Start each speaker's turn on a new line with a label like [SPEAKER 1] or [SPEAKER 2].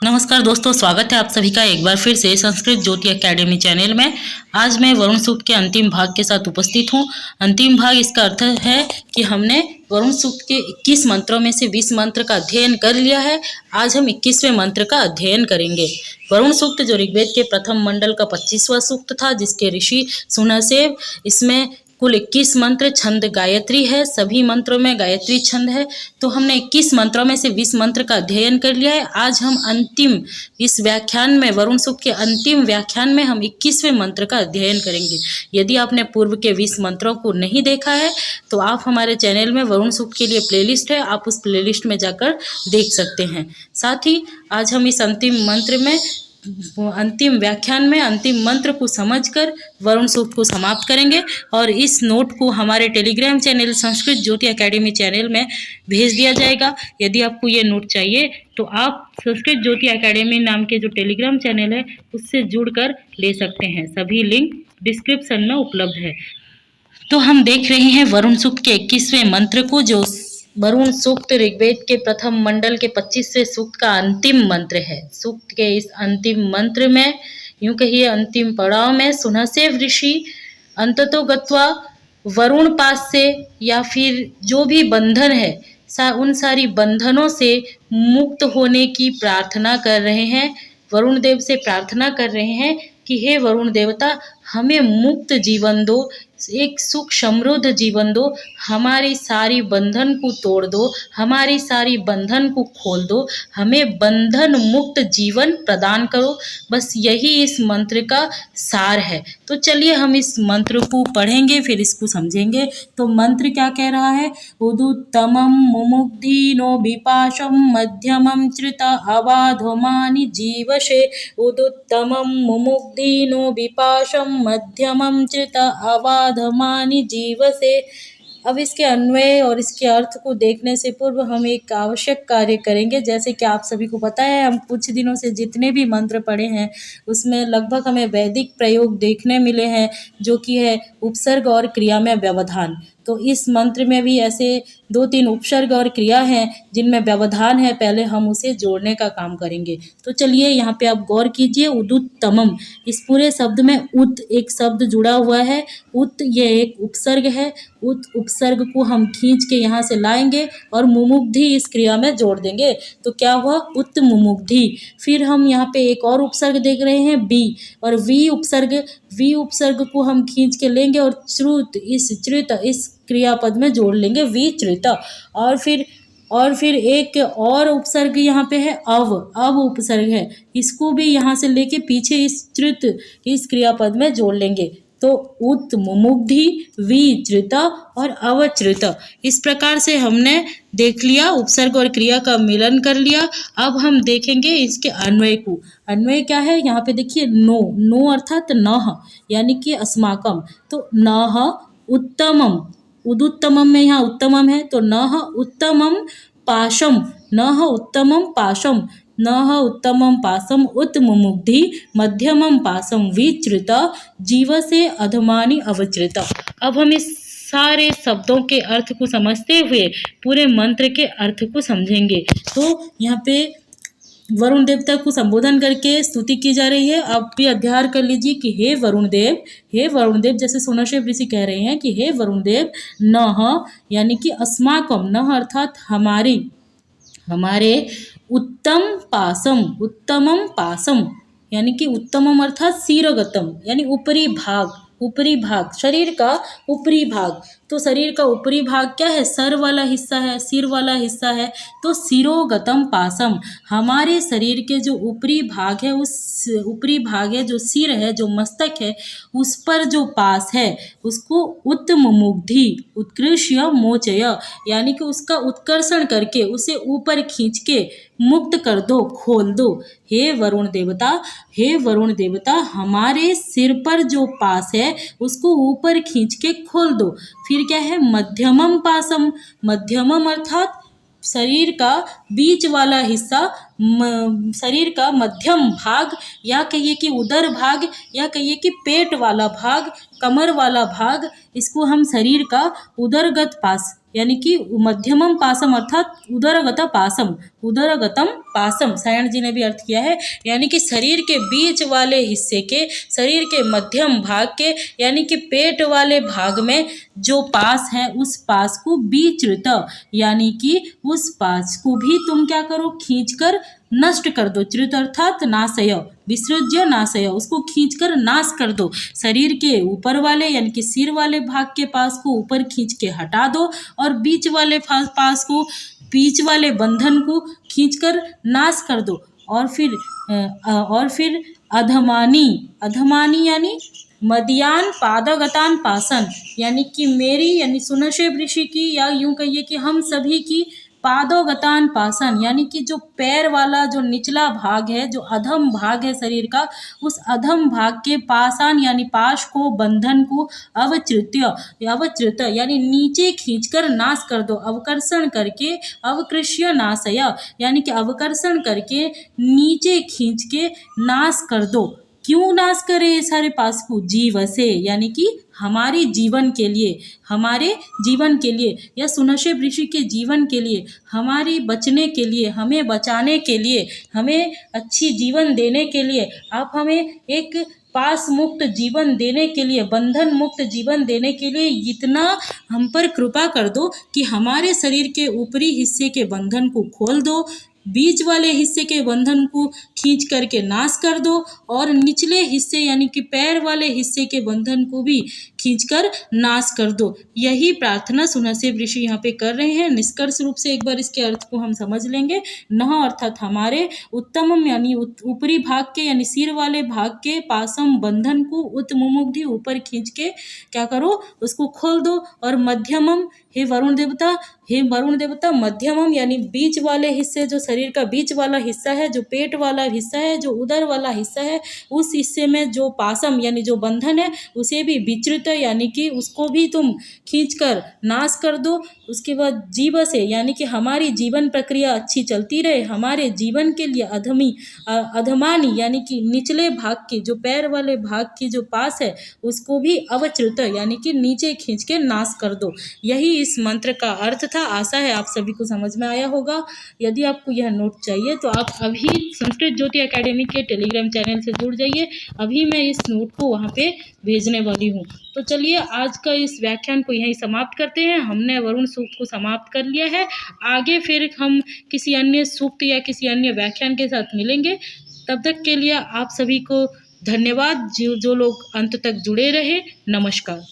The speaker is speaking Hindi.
[SPEAKER 1] नमस्कार दोस्तों, स्वागत है आप सभी का एक बार फिर से संस्कृत ज्योति एकेडमी चैनल में। आज मैं वरुण सूक्त के अंतिम भाग के साथ उपस्थित हूँ। अंतिम भाग इसका अर्थ है कि हमने वरुण सूक्त के 21 मंत्रों में से 20 मंत्र का अध्ययन कर लिया है। आज हम 21वें मंत्र का अध्ययन करेंगे। वरुण सूक्त जो ऋग्वेद के प्रथम मंडल का 25वां सूक्त था, जिसके ऋषि सुनहसेव। इसमें कुल 21 मंत्र, छंद गायत्री है, सभी मंत्रों में गायत्री छंद है। तो हमने 21 मंत्रों में से 20 मंत्र का अध्ययन कर लिया है। आज हम अंतिम इस व्याख्यान में, वरुण सूक्त के अंतिम व्याख्यान में हम 21वें मंत्र का अध्ययन करेंगे। यदि आपने पूर्व के 20 मंत्रों को नहीं देखा है तो आप हमारे चैनल में वरुण सूक्त के लिए प्लेलिस्ट है, आप उस प्लेलिस्ट में जाकर देख सकते हैं। साथ ही आज हम इस अंतिम मंत्र में, अंतिम व्याख्यान में अंतिम मंत्र को समझकर वरुण सूक्त को समाप्त करेंगे और इस नोट को हमारे टेलीग्राम चैनल संस्कृत ज्योति एकेडमी चैनल में भेज दिया जाएगा। यदि आपको ये नोट चाहिए तो आप संस्कृत ज्योति एकेडमी नाम के जो टेलीग्राम चैनल है उससे जुड़कर ले सकते हैं। सभी लिंक डिस्क्रिप्शन में उपलब्ध है। तो हम देख रहे हैं वरुण सूक्त के 21वें मंत्र को, जो वरुण सूक्त ऋग्वेद के प्रथम मंडल के 25वें सूक्त का अंतिम मंत्र है। सूक्त के इस अंतिम मंत्र में, यूं कहिए अंतिम पड़ाव में, सुनहसेव ऋषि अंततो गत्वा वरुण पास से, या फिर जो भी बंधन है उन सारी बंधनों से मुक्त होने की प्रार्थना कर रहे हैं। वरुण देव से प्रार्थना कर रहे हैं कि हे वरुण देवता, हमें मुक्त जीवन दो, एक सुख समृद्ध जीवन दो, हमारी सारी बंधन को तोड़ दो, हमारी सारी बंधन को खोल दो, हमें बंधन मुक्त जीवन प्रदान करो। बस यही इस मंत्र का सार है। तो चलिए हम इस मंत्र को पढ़ेंगे, फिर इसको समझेंगे। तो मंत्र क्या कह रहा है? उदुत्तमं मुमुग्धीनो विपाशं मध्यमं चृत अवाधमानि जीवशे। उदुत्तमं मुमुग्धीनो विपाशं मध्यमं चृत अवाधमानि जीवसे। अब इसके अन्वय और इसके अर्थ को देखने से पूर्व हम एक आवश्यक कार्य करेंगे। जैसे कि आप सभी को पता है, हम कुछ दिनों से जितने भी मंत्र पढ़े हैं उसमें लगभग हमें वैदिक प्रयोग देखने मिले हैं, जो कि है उपसर्ग और क्रिया में व्यवधान। तो इस मंत्र में भी ऐसे 2-3 उपसर्ग और क्रिया हैं जिनमें व्यवधान है। पहले हम उसे जोड़ने का काम करेंगे। तो चलिए यहाँ पे आप गौर कीजिए। उदुत्तमम, इस पूरे शब्द में उत एक शब्द जुड़ा हुआ है। उत ये एक उपसर्ग है। उत उपसर्ग को हम खींच के यहाँ से लाएंगे और मुमुग्धि इस क्रिया में जोड़ देंगे। तो क्या हुआ? उत मुमुग्धि। फिर हम यहाँ पे एक और उपसर्ग देख रहे हैं, बी, और वी उपसर्ग को हम खींच के लेंगे और श्रुत इस क्रियापद में जोड़ लेंगे, विचृत। और फिर एक और उपसर्ग यहाँ पे है, अब उपसर्ग है, इसको भी यहाँ से लेके पीछे इस क्रियापद में जोड़ लेंगे। तो उत मुमुग्धि, विचृत और अवचृत। इस प्रकार से हमने देख लिया, उपसर्ग और क्रिया का मिलन कर लिया। अब हम देखेंगे इसके अन्वय को। अन्वय क्या है? यहाँ पे देखिए, नो अर्थात नः, यानी कि अस्माकम। तो नः उत्तमम, उदुत्तमम में यहाँ उत्तमम है, तो नः उत्तमम पाशम, नः उत्तमम पाशम, नः उत्तमम पाशम उत मुमुग्धि मध्यमम पाशम विचृत जीवसे अधमानि अवचृत। अब हम इस सारे शब्दों के अर्थ को समझते हुए पूरे मंत्र के अर्थ को समझेंगे। तो यहाँ पे वरुण देवता को संबोधन करके स्तुति की जा रही है। आप भी अध्ययन कर लीजिए कि हे वरुण देव, जैसे सुनहसेव ऋषि कह रहे हैं कि हे वरुण देव, नः यानी कि अस्माकम, नः अर्थात हमारे उत्तमम पासम यानी कि उत्तमम अर्थात शिरोगतम, यानी ऊपरी भाग, शरीर का ऊपरी भाग। तो शरीर का ऊपरी भाग क्या है? सर वाला हिस्सा है, सिर वाला हिस्सा है। तो शिरोगतम पासम, हमारे शरीर के जो ऊपरी भाग है, उस ऊपरी भाग है, जो सिर है, जो मस्तक है, उस पर जो पास है उसको उत्मुग्धि, उत्कृष्य मोचय, यानी कि उसका उत्कर्षण करके उसे ऊपर खींच के मुक्त कर दो, खोल दो। हे वरुण देवता, हमारे सिर पर जो पास है उसको ऊपर खींच के खोल दो। फिर क्या है? मध्यमम पासम, मध्यमम अर्थात शरीर का बीच वाला हिस्सा शरीर का मध्यम भाग, या कहिए कि उदर भाग, या कहिए कि पेट वाला भाग, कमर वाला भाग, इसको हम शरीर का उदरगत पास यानी कि मध्यमम पासम अर्थात उदरगतम पासम सायण जी ने भी अर्थ किया है, यानी कि शरीर के बीच वाले हिस्से के, शरीर के मध्यम भाग के, यानी कि पेट वाले भाग में जो पास है उस पास को विचृत, यानी कि उस पास को भी तुम क्या करो, खींचकर नष्ट कर दो। च्युत अर्थात नाशय, विसृज्य नाशय, उसको खींचकर नाश कर दो। शरीर के ऊपर वाले यानी कि सिर वाले भाग के पास को ऊपर खींच के हटा दो और बीच वाले पास को, बीच वाले बंधन को खींचकर नाश कर दो। और फिर अधमानी यानी मदियान पादगतान पासन, यानी कि मेरी यानी सुनशेब ऋषि की, या यूं कहिए कि हम सभी की पादोगतान पासन, यानी कि जो पैर वाला जो निचला भाग है, जो अधम भाग है शरीर का, उस अधम भाग के पासान यानी पाश को, बंधन को अवचृत यानी नीचे खींचकर नाश कर दो। अवकर्षण करके, अवकृष्य नाशय, यानी कि अवकर्षण करके नीचे खींच के नाश कर दो। क्यों नाश करे ये सारे पास को? जीव से, यानी कि हमारे जीवन के लिए, हमारे जीवन के लिए, या सुनशेब ऋषि के जीवन के लिए, हमारे बचने के लिए, हमें बचाने के लिए, हमें अच्छी जीवन देने के लिए, आप हमें एक पास मुक्त जीवन देने के लिए, बंधन मुक्त जीवन देने के लिए इतना हम पर कृपा कर दो कि हमारे शरीर के ऊपरी हिस्से के बंधन को खोल दो, बीच वाले हिस्से के बंधन को खींच करके नाश कर दो, और निचले हिस्से यानी कि पैर वाले हिस्से के बंधन को भी खींचकर नाश कर दो। यही प्रार्थना सुनशेब ऋषि यहाँ पे कर रहे हैं। निष्कर्ष रूप से एक बार इसके अर्थ को हम समझ लेंगे। नह अर्थात हमारे उत्तमम यानी ऊपरी भाग के यानी सिर वाले भाग के पासम बंधन को उत्मुमुग्धि ऊपर खींच के क्या करो, उसको खोल दो। और मध्यमम, हे वरुण देवता मध्यमम यानी बीच वाले हिस्से, जो शरीर का बीच वाला हिस्सा है, जो पेट वाला हिस्सा है, जो उदर वाला हिस्सा है, उस हिस्से में जो पासम यानी जो बंधन है उसे भी विचृत यानी कि उसको भी तुम खींचकर नाश कर दो। उसके बाद जीव से यानी कि हमारी जीवन प्रक्रिया अच्छी चलती रहे, हमारे जीवन के लिए अधमानी यानी कि निचले भाग की, जो पैर वाले भाग की जो पास है उसको भी अवचृत यानी कि नीचे खींच के नाश कर दो। यही इस मंत्र का अर्थ था। आशा है आप सभी को समझ में आया होगा। यदि आपको यह नोट चाहिए तो आप अभी संस्कृत ज्योति एकेडमी के टेलीग्राम चैनल से जुड़ जाइए। अभी मैं इस नोट को वहाँ पे भेजने वाली हूँ। तो चलिए आज का इस व्याख्यान को यहीं समाप्त करते हैं। हमने वरुण सूक्त को समाप्त कर लिया है। आगे फिर हम किसी अन्य सूक्त या किसी अन्य व्याख्यान के साथ मिलेंगे। तब तक के लिए आप सभी को धन्यवाद। जो लोग अंत तक जुड़े रहे, नमस्कार।